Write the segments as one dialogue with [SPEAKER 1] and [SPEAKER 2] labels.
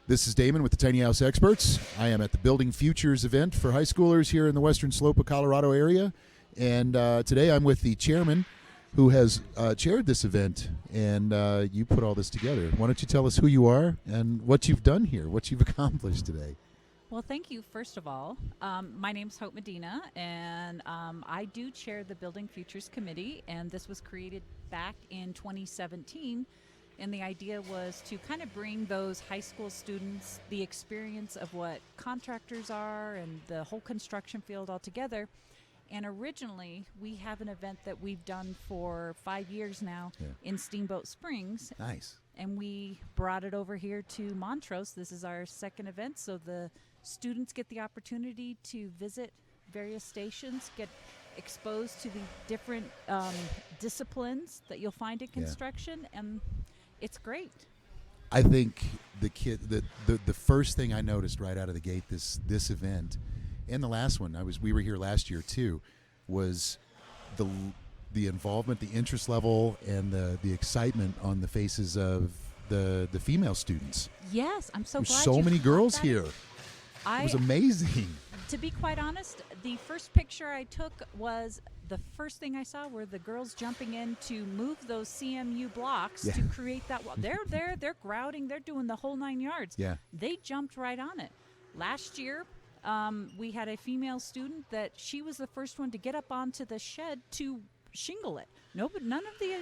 [SPEAKER 1] This is Damon with the Tiny House Experts. I am at the Building Futures event for high schoolers here in the western slope of Colorado area. And today I'm with the chairman who has chaired this event, and you put all this together. Why don't you tell us who you are and what you've done here, what you've accomplished today?
[SPEAKER 2] Well, thank you, first of all. My name's Hope Medina, and I do chair the Building Futures Committee, and this was created back in 2017. And the idea was to kind of bring those high school students the experience of what contractors are and the whole construction field altogether. And originally, we have an event that we've done for 5 years now in Steamboat Springs.
[SPEAKER 1] Nice.
[SPEAKER 2] And we brought it over here to Montrose. This is our second event, so the students get the opportunity to visit various stations, get exposed to the different disciplines that you'll find in construction, and it's great.
[SPEAKER 1] I think the first thing I noticed right out of the gate this event, and the last one, we were here last year too, was the involvement, the interest level, and the excitement on the faces of the female students.
[SPEAKER 2] Yes, I'm so glad.
[SPEAKER 1] There's so many girls here. It was amazing.
[SPEAKER 2] To be quite honest, the first picture I took was the first thing I saw were the girls jumping in to move those CMU blocks to create that wall. They're grouting, they're doing the whole 9 yards.
[SPEAKER 1] Yeah.
[SPEAKER 2] They jumped right on it. Last year, we had a female student that she was the first one to get up onto the shed to shingle it. No, but none of the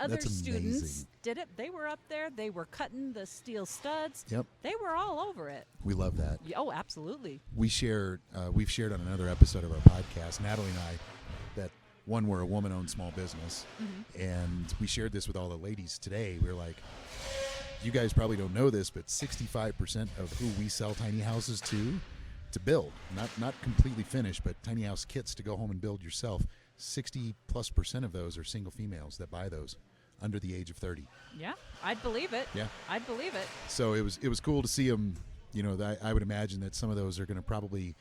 [SPEAKER 2] other students did it. They were up there. They were cutting the steel studs.
[SPEAKER 1] Yep.
[SPEAKER 2] They were all over it.
[SPEAKER 1] We love that.
[SPEAKER 2] Oh, absolutely.
[SPEAKER 1] We've shared on another episode of our podcast, Natalie and I, that one, we're a woman-owned small business, and we shared this with all the ladies today. We were like, you guys probably don't know this, but 65% of who we sell tiny houses to build, not completely finished, but tiny house kits to go home and build yourself, 60+% of those are single females that buy those under the age of 30.
[SPEAKER 2] Yeah, I'd believe it.
[SPEAKER 1] Yeah,
[SPEAKER 2] I'd believe it.
[SPEAKER 1] So it was cool to see them. You know, I would imagine that some of those are going to probably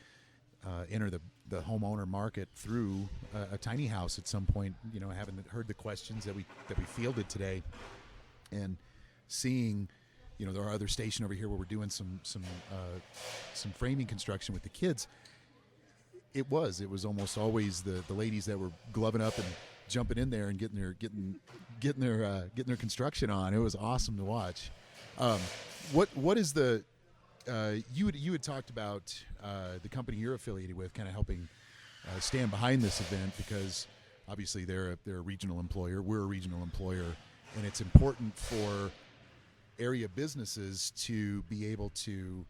[SPEAKER 1] enter the homeowner market through a tiny house at some point. You know, having heard the questions that we fielded today, and seeing, you know, there are other station over here where we're doing some framing construction with the kids. It was almost always the ladies that were gloving up and jumping in there and getting their construction on. It was awesome to watch. What is the you had talked about the company you're affiliated with kind of helping stand behind this event, because obviously they're a regional employer, we're a regional employer, and it's important for area businesses to be able to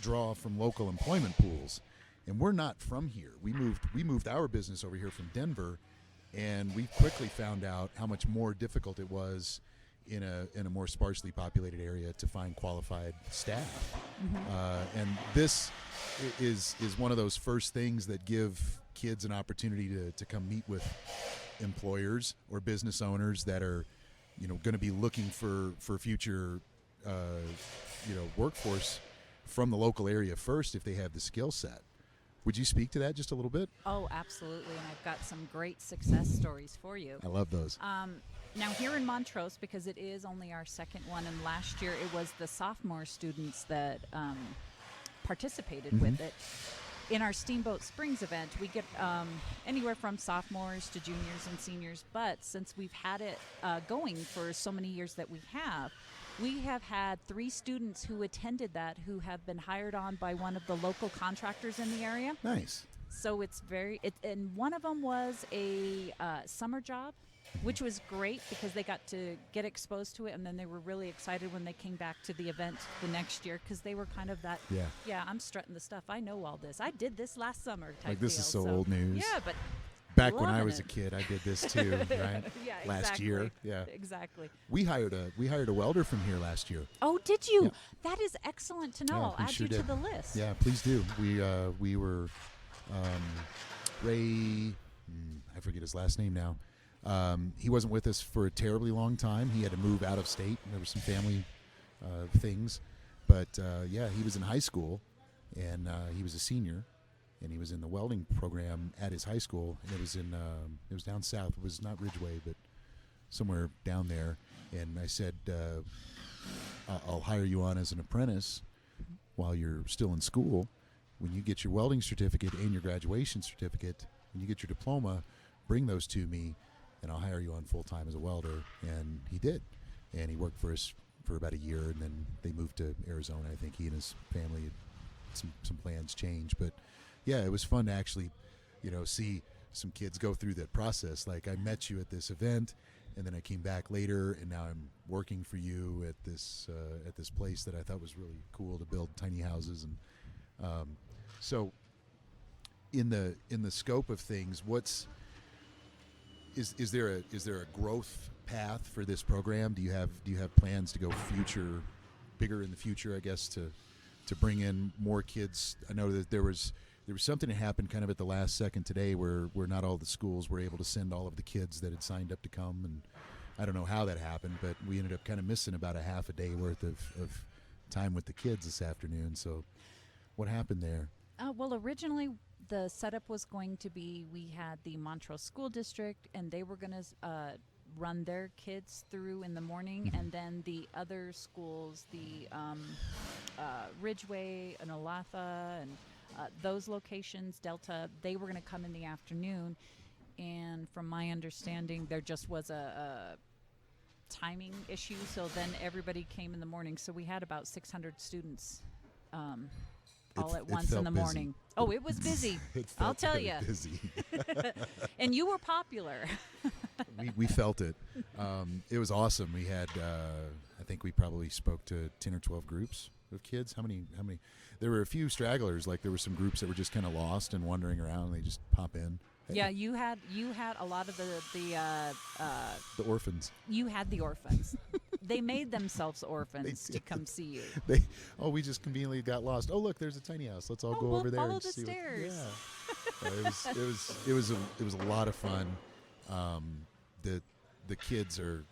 [SPEAKER 1] draw from local employment pools. And we're not from here. We moved our business over here from Denver, and we quickly found out how much more difficult it was in a more sparsely populated area to find qualified staff. And this is one of those first things that give kids an opportunity to come meet with employers or business owners that are, you know, going to be looking for future workforce from the local area first if they have the skill set. Would you speak to that just a little bit?
[SPEAKER 2] Oh, absolutely, and I've got some great success stories for you.
[SPEAKER 1] I love those.
[SPEAKER 2] Now here in Montrose, because it is only our second one, and last year it was the sophomore students that participated with it. In our Steamboat Springs event, we get anywhere from sophomores to juniors and seniors, but since we've had it going for so many years that we have had 3 students who attended that who have been hired on by one of the local contractors in the area.
[SPEAKER 1] Nice.
[SPEAKER 2] So it's and one of them was a summer job, which was great because they got to get exposed to it, and then they were really excited when they came back to the event the next year, because they were kind of that, I'm strutting the stuff. I know all this. I did this last summer type
[SPEAKER 1] like this
[SPEAKER 2] deal.
[SPEAKER 1] is so old news.
[SPEAKER 2] Yeah, but
[SPEAKER 1] back when I was a kid, I did this too, right?
[SPEAKER 2] Yeah,
[SPEAKER 1] last year. Yeah,
[SPEAKER 2] exactly.
[SPEAKER 1] We hired a welder from here last year.
[SPEAKER 2] Oh, did you?
[SPEAKER 1] Yeah.
[SPEAKER 2] That is excellent to know.
[SPEAKER 1] Yeah,
[SPEAKER 2] I'll add
[SPEAKER 1] sure
[SPEAKER 2] you to
[SPEAKER 1] did.
[SPEAKER 2] the list.
[SPEAKER 1] Yeah, please do. We were Ray. I forget his last name now. He wasn't with us for a terribly long time. He had to move out of state. There were some family things, but he was in high school, and he was a senior, and he was in the welding program at his high school. And it was down south. It was not Ridgeway, but somewhere down there. And I said, I'll hire you on as an apprentice while you're still in school. When you get your welding certificate and your graduation certificate, when you get your diploma, bring those to me, and I'll hire you on full-time as a welder. And he did. And he worked for us for about a year, and then they moved to Arizona. I think he and his family, some plans changed. But, yeah, it was fun to actually, see some kids go through that process. Like, I met you at this event, and then I came back later, and now I'm working for you at this place that I thought was really cool to build tiny houses. And so in the scope of things, is there a growth path for this program? Do you have plans to go bigger in the future, I guess, to bring in more kids? I know that there was something that happened kind of at the last second today where not all the schools were able to send all of the kids that had signed up to come, and I don't know how that happened, but we ended up kind of missing about a half a day worth of time with the kids this afternoon. So what happened there?
[SPEAKER 2] Well, originally the setup was going to be, we had the Montrose School District, and they were going to run their kids through in the morning, and then the other schools, the Ridgeway and Olathe and those locations, Delta, they were going to come in the afternoon. And from my understanding, there just was a timing issue, so then everybody came in the morning. So we had about 600 students all at once in the morning.
[SPEAKER 1] Busy.
[SPEAKER 2] Oh, it was busy. I'll tell you.
[SPEAKER 1] Busy.
[SPEAKER 2] And you were popular.
[SPEAKER 1] we felt it. It was awesome. We had, I think we probably spoke to 10 or 12 groups of kids. How many? There were a few stragglers. Like there were some groups that were just kind of lost and wandering around. And they just pop in. Hey.
[SPEAKER 2] Yeah, you had a lot of
[SPEAKER 1] the orphans.
[SPEAKER 2] You had the orphans. They made themselves orphans to come see you.
[SPEAKER 1] We just conveniently got lost. Oh, look, there's a tiny house. Let's all go over there.
[SPEAKER 2] Follow
[SPEAKER 1] and
[SPEAKER 2] the
[SPEAKER 1] see
[SPEAKER 2] stairs.
[SPEAKER 1] It was a lot of fun. The kids are.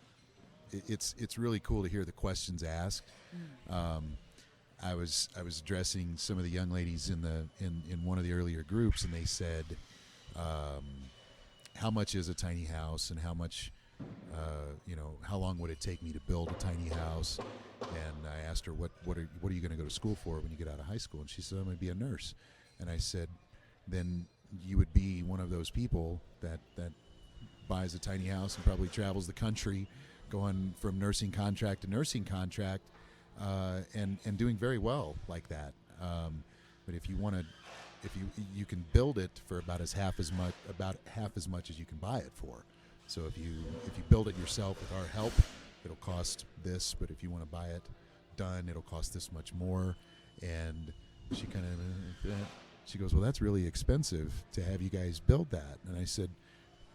[SPEAKER 1] It's really cool to hear the questions asked. I was addressing some of the young ladies in one of the earlier groups, and they said, how much is a tiny house, and how much, how long would it take me to build a tiny house? And I asked her, what are you going to go to school for when you get out of high school? And she said, I'm going to be a nurse. And I said, then you would be one of those people that buys a tiny house and probably travels the country, going from nursing contract to nursing contract, and doing very well like that. But if you want to, you can build it for about half as much as you can buy it for. So if you build it yourself with our help, it'll cost this. But if you want to buy it done, it'll cost this much more. And she goes, well, that's really expensive to have you guys build that. And I said,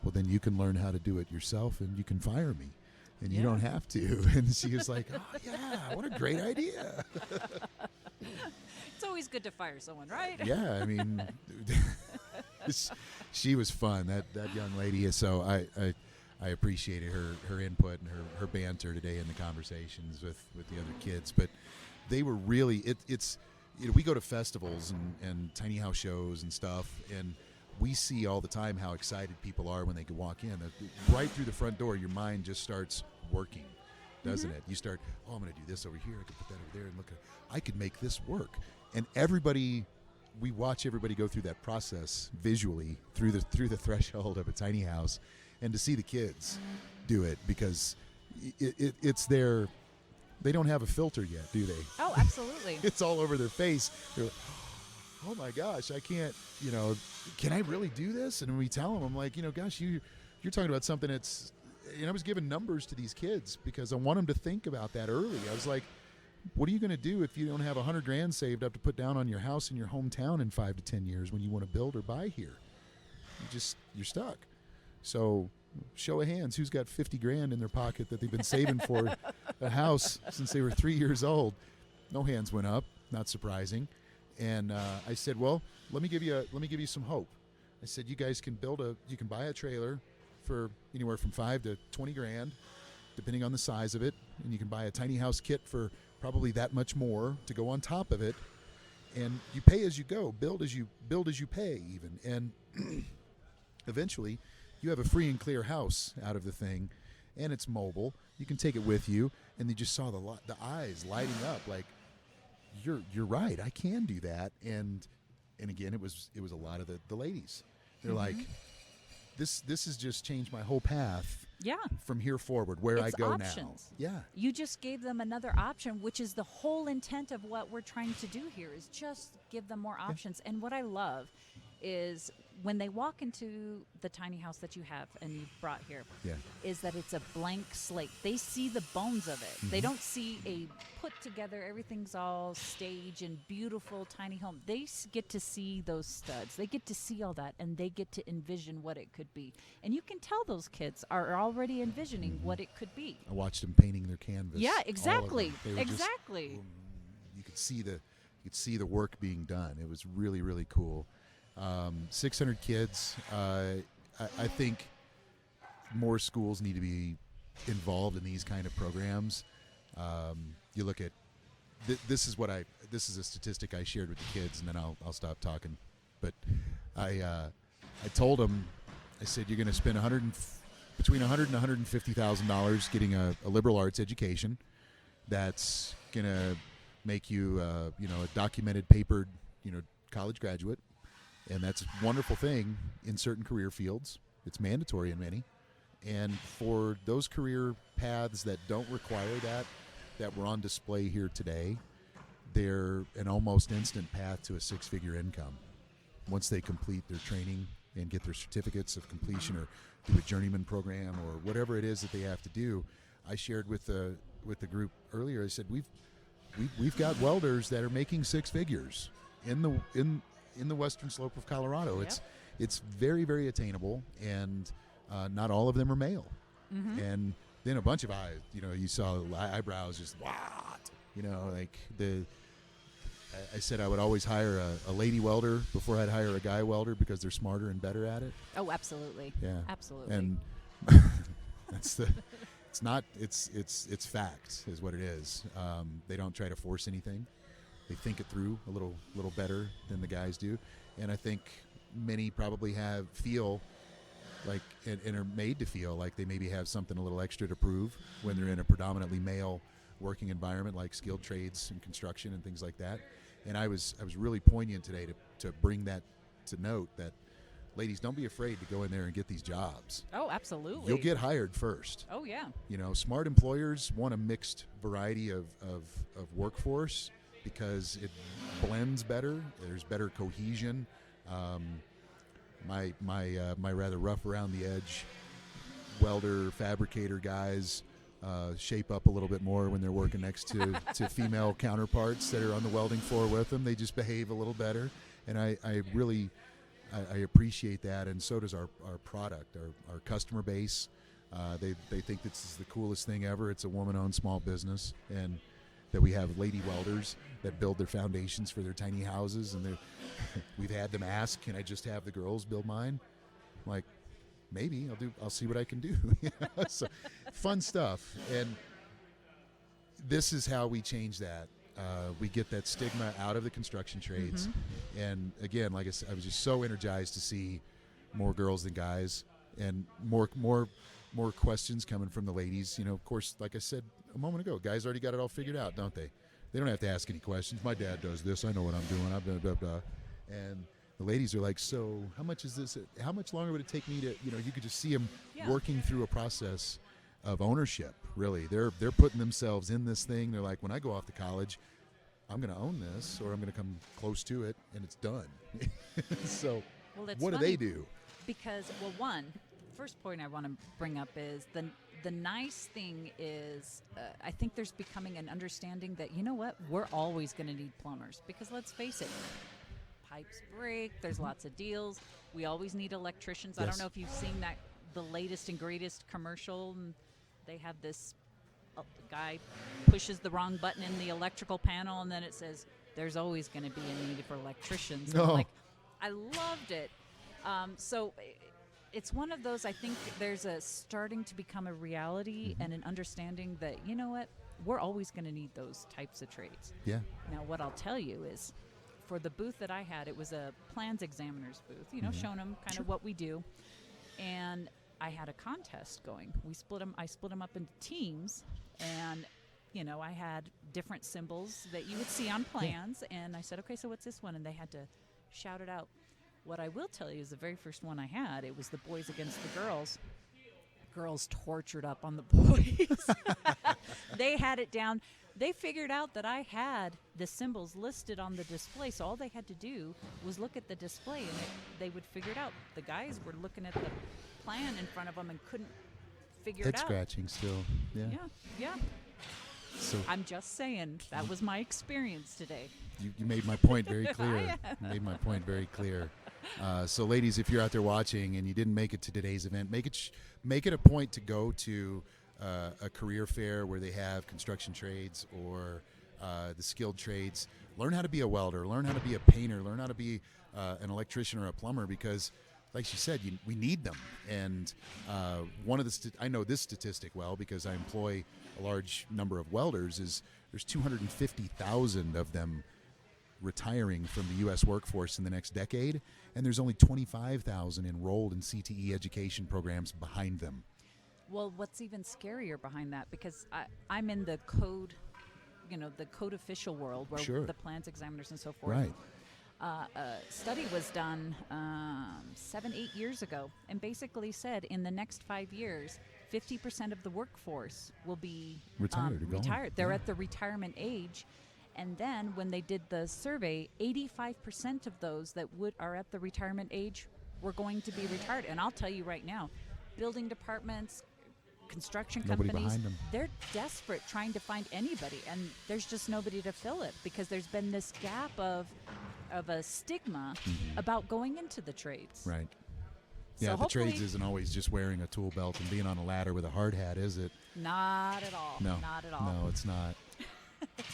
[SPEAKER 1] well, then you can learn how to do it yourself, and you can fire me, and you don't have to. And she was like, oh yeah, what a great idea.
[SPEAKER 2] It's always good to fire someone, right?
[SPEAKER 1] Yeah, I mean, she was fun, that young lady. So I appreciated her input and her banter today in the conversations with the other kids. But they were really, we go to festivals and tiny house shows and stuff, and we see all the time how excited people are when they can walk in. Right through the front door, your mind just starts working, doesn't it? You start, I'm going to do this over here. I could put that over there, and look, I could make this work. And we watch everybody go through that process visually through the threshold of a tiny house, and to see the kids do it, because it's their, they don't have a filter yet, do they?
[SPEAKER 2] Oh, absolutely.
[SPEAKER 1] It's all over their face. They're like, oh my gosh, I can't, can I really do this? And when we tell them, I'm like, gosh, you're talking about something that's, I was giving numbers to these kids because I want them to think about that early. I was like, what are you going to do if you don't have $100,000 saved up to put down on your house in your hometown in 5 to 10 years when you want to build or buy here? You're stuck. So show of hands, who's got $50,000 in their pocket that they've been saving for a house since they were 3 years old? No hands went up, not surprising. And I said, well, let me give you some hope. I said, you guys can you can buy a trailer for anywhere from $5,000 to $20,000, depending on the size of it, and you can buy a tiny house kit for probably that much more to go on top of it. And you pay as you go, build as you pay, even. And eventually, you have a free and clear house out of the thing, and it's mobile. You can take it with you, and they just saw the eyes lighting up, like, you're right, I can do that. And again, it was a lot of the ladies. They're like, this has just changed my whole path.
[SPEAKER 2] Yeah.
[SPEAKER 1] From here forward, where
[SPEAKER 2] It's
[SPEAKER 1] I go
[SPEAKER 2] options.
[SPEAKER 1] now. Yeah.
[SPEAKER 2] You just gave them another option, which is the whole intent of what we're trying to do here, is just give them more options. And what I love is when they walk into the tiny house that you have and you brought here, is that it's a blank slate. They see the bones of it. They don't see a put together, everything's all stage and beautiful tiny home. They get to see those studs. They get to see all that, and they get to envision what it could be. And you can tell those kids are already envisioning what it could be.
[SPEAKER 1] I watched them painting their canvas.
[SPEAKER 2] Yeah, exactly.
[SPEAKER 1] They were
[SPEAKER 2] Exactly.
[SPEAKER 1] Just, you could see the work being done. It was really, really cool. 600 kids. I think more schools need to be involved in these kind of programs. You look at this is a statistic I shared with the kids, and then I'll stop talking. But I told them, I said, you're going to spend between $100,000 and $150,000 getting a liberal arts education. That's going to make you a documented, papered college graduate. And that's a wonderful thing in certain career fields. It's mandatory in many. And for those career paths that don't require that were on display here today, they're an almost instant path to a six-figure income once they complete their training and get their certificates of completion or do a journeyman program or whatever it is that they have to do. I shared with the group earlier, I said, we've got welders that are making six figures in the western slope of Colorado.
[SPEAKER 2] Yep.
[SPEAKER 1] It's very, very attainable, and not all of them are male. And then a bunch of eyes, you saw eyebrows just, what? I said I would always hire a lady welder before I'd hire a guy welder because they're smarter and better at it.
[SPEAKER 2] Oh, absolutely.
[SPEAKER 1] Yeah.
[SPEAKER 2] Absolutely.
[SPEAKER 1] And it's fact is what it is. They don't try to force anything. They think it through a little better than the guys do. And I think many probably feel like and are made to feel like they maybe have something a little extra to prove when they're in a predominantly male working environment like skilled trades and construction and things like that. And I was really poignant today to bring that to note that, ladies, don't be afraid to go in there and get these jobs.
[SPEAKER 2] Oh, absolutely.
[SPEAKER 1] You'll get hired first.
[SPEAKER 2] Oh, yeah.
[SPEAKER 1] Smart employers want a mixed variety of workforce because it blends better. There's better cohesion. My rather rough around the edge welder fabricator guys shape up a little bit more when they're working next to female counterparts that are on the welding floor with them. They just behave a little better, and I really appreciate that, and so does our product, our customer base. They think this is the coolest thing ever. It's a woman-owned small business, and that we have lady welders that build their foundations for their tiny houses, and we've had them ask, can I just have the girls build mine? I'm like, maybe I'll see what I can do. So fun stuff. And this is how we change that. We get that stigma out of the construction trades. And again, like I said, I was just so energized to see more girls than guys, and more questions coming from the ladies. Of course, like I said a moment ago, guys already got it all figured out, don't they? They don't have to ask any questions. My dad does this. I know what I'm doing. I've done blah, blah. And the ladies are like, so how much is this? How much longer would it take me to, you could just see them working through a process of ownership, really. They're putting themselves in this thing. They're like, when I go off to college, I'm going to own this, or I'm going to come close to it, and it's done. So what do they do?
[SPEAKER 2] Because, first point I want to bring up is the nice thing is I think there's becoming an understanding that, we're always going to need plumbers, because let's face it, pipes break, there's lots of deals. We always need electricians. Yes. I don't know if you've seen the latest and greatest commercial. And they have this guy pushes the wrong button in the electrical panel, and then it says, there's always going to be a need for electricians.
[SPEAKER 1] No.
[SPEAKER 2] I loved it. So it's one of those, I think there's starting to become a reality and an understanding that, we're always going to need those types of trades.
[SPEAKER 1] Yeah.
[SPEAKER 2] Now, what I'll tell you is, for the booth that I had, it was a plans examiner's booth, showing them kind of what we do. And I had a contest going. I split them up into teams, and I had different symbols that you would see on plans, and I said, okay, so what's this one? And they had to shout it out. What I will tell you is the very first one I had, it was the boys against the girls. Girls tortured up on the boys. They had it down. They figured out that I had the symbols listed on the display, so all they had to do was look at the display, and they would figure it out. The guys were looking at the plan in front of them and couldn't figure it out.
[SPEAKER 1] Head scratching still. Yeah.
[SPEAKER 2] Yeah.
[SPEAKER 1] So
[SPEAKER 2] I'm just saying, that was my experience today.
[SPEAKER 1] you made my point very clear. You made my point very clear. So, ladies, if you're out there watching and you didn't make it to today's event, make it a point to go to a career fair where they have construction trades or the skilled trades. Learn how to be a welder. Learn how to be a painter. Learn how to be an electrician or a plumber, because, like she said, we need them. And one of the I know this statistic well because I employ a large number of welders. Is there's 250,000 of them retiring from the U.S. workforce in the next decade, and there's only 25,000 enrolled in CTE education programs behind them.
[SPEAKER 2] Well, what's even scarier behind that, because I'm in the code, the code official world where
[SPEAKER 1] Sure.
[SPEAKER 2] the plans examiners and so forth.
[SPEAKER 1] Right.
[SPEAKER 2] A study was done 7-8 years ago, and basically said in the next 5 years, 50% of the workforce will be
[SPEAKER 1] Retired or gone.
[SPEAKER 2] retired. They're
[SPEAKER 1] Yeah.
[SPEAKER 2] at the retirement age. And then when they did the survey, 85% of those that are at the retirement age were going to be retired. And I'll tell you right now, building departments, construction
[SPEAKER 1] Nobody
[SPEAKER 2] companies,
[SPEAKER 1] behind 'em.
[SPEAKER 2] they're desperate trying to find anybody, and there's just nobody to fill it, because there's been this gap of a stigma about going into the trades.
[SPEAKER 1] Right.
[SPEAKER 2] So
[SPEAKER 1] Yeah, the
[SPEAKER 2] hopefully-
[SPEAKER 1] trades isn't always just wearing a tool belt and being on a ladder with a hard hat, is it?
[SPEAKER 2] Not at all.
[SPEAKER 1] No.
[SPEAKER 2] Not at all.
[SPEAKER 1] No, it's not.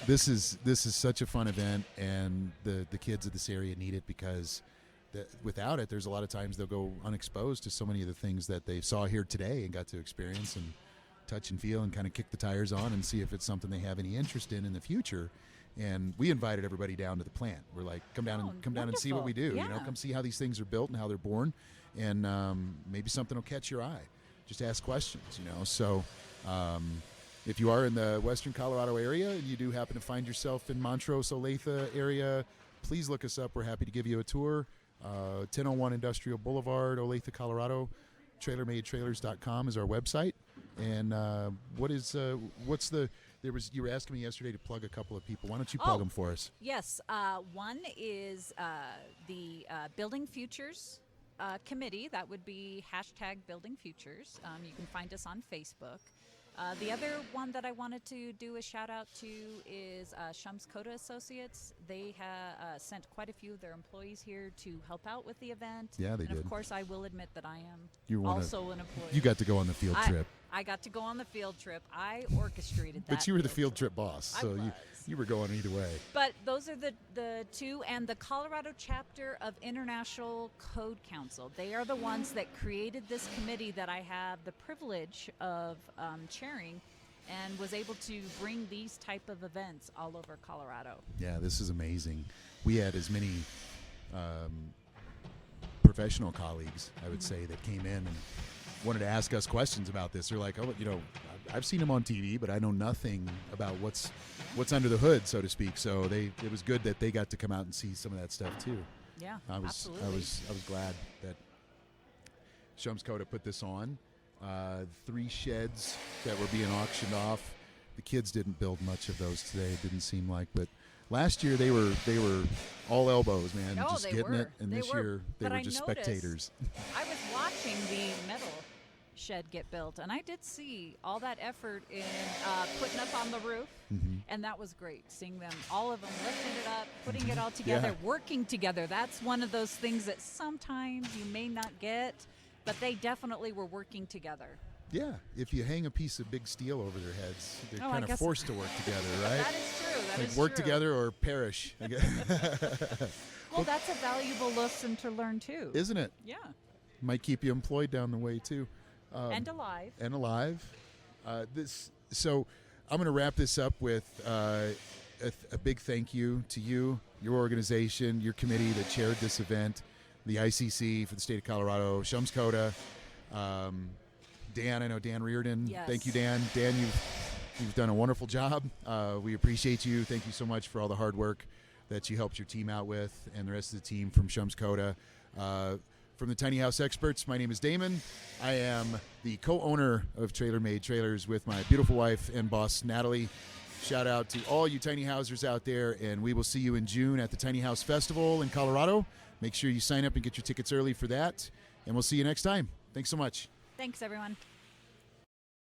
[SPEAKER 1] This is such a fun event, and the kids of this area need it, because without it, there's a lot of times they'll go unexposed to so many of the things that they saw here today and got to experience and touch and feel and kind of kick the tires on and see if it's something they have any interest in the future. And we invited everybody down to the plant. We're like, come down and see what we do.
[SPEAKER 2] Wonderful. Yeah.
[SPEAKER 1] Come see how these things are built and how they're born, and maybe something will catch your eye. Just ask questions, So if you are in the Western Colorado area and you do happen to find yourself in Montrose, Olathe area, please look us up. We're happy to give you a tour. 1001 Industrial Boulevard, Olathe, Colorado. TrailerMadeTrailers.com is our website. And you were asking me yesterday to plug a couple of people. Why don't you plug them for us?
[SPEAKER 2] Yes. One is the Building Futures Committee. That would be #Building Futures. You can find us on Facebook. The other one that I wanted to do a shout out to is Shums Coda Associates. They have sent quite a few of their employees here to help out with the event.
[SPEAKER 1] Yeah, they
[SPEAKER 2] and
[SPEAKER 1] did.
[SPEAKER 2] Of course, I will admit that I am also an employee.
[SPEAKER 1] You got to go on the field trip.
[SPEAKER 2] I got to go on the field trip. I orchestrated that.
[SPEAKER 1] But you were the field trip boss, so
[SPEAKER 2] was.
[SPEAKER 1] you were going either way.
[SPEAKER 2] But those are the two, and the Colorado chapter of International Code Council. They are the ones that created this committee that I have the privilege of chairing, and was able to bring these type of events all over Colorado.
[SPEAKER 1] Yeah, this is amazing. We had as many professional colleagues, I would say, that came in and wanted to ask us questions about this. They're like, I've seen him on TV, but I know nothing about what's under the hood, so to speak. So it was good that they got to come out and see some of that stuff too.
[SPEAKER 2] Yeah,
[SPEAKER 1] absolutely. I was glad that Shums Coda put this on. 3 sheds that were being auctioned off. The kids didn't build much of those today, it didn't seem like, but last year they were all elbows, man,
[SPEAKER 2] Oh,
[SPEAKER 1] just
[SPEAKER 2] they
[SPEAKER 1] getting
[SPEAKER 2] were.
[SPEAKER 1] it. And
[SPEAKER 2] They
[SPEAKER 1] this
[SPEAKER 2] were.
[SPEAKER 1] year they
[SPEAKER 2] But
[SPEAKER 1] were
[SPEAKER 2] I
[SPEAKER 1] just
[SPEAKER 2] noticed-
[SPEAKER 1] spectators.
[SPEAKER 2] I was watching the metal shed get built, and I did see all that effort in putting up on the roof, and that was great, seeing them, all of them lifting it up, putting it all together, working together. That's one of those things that sometimes you may not get, but they definitely were working together.
[SPEAKER 1] Yeah, if you hang a piece of big steel over their heads, they're
[SPEAKER 2] I
[SPEAKER 1] kind of
[SPEAKER 2] guess-
[SPEAKER 1] forced to work together, right?
[SPEAKER 2] That is true. That
[SPEAKER 1] Like
[SPEAKER 2] is
[SPEAKER 1] work
[SPEAKER 2] true.
[SPEAKER 1] together or perish, I guess.
[SPEAKER 2] Well, that's a valuable lesson to learn too.
[SPEAKER 1] Isn't it?
[SPEAKER 2] Yeah,
[SPEAKER 1] Might keep you employed down the way too.
[SPEAKER 2] and alive.
[SPEAKER 1] And alive. So I'm going to wrap this up with a big thank you to you, your organization, your committee that chaired this event, the ICC for the state of Colorado, Shums Coda, Dan, I know Dan Reardon.
[SPEAKER 2] Yes.
[SPEAKER 1] Thank you, Dan. Dan, You've done a wonderful job. We appreciate you. Thank you so much for all the hard work that you helped your team out with, and the rest of the team from Shums Coda. From the Tiny House Experts, my name is Damon. I am the co-owner of Trailer Made Trailers with my beautiful wife and boss, Natalie. Shout out to all you tiny housers out there, and we will see you in June at the Tiny House Festival in Colorado. Make sure you sign up and get your tickets early for that, and we'll see you next time. Thanks so much.
[SPEAKER 2] Thanks, everyone.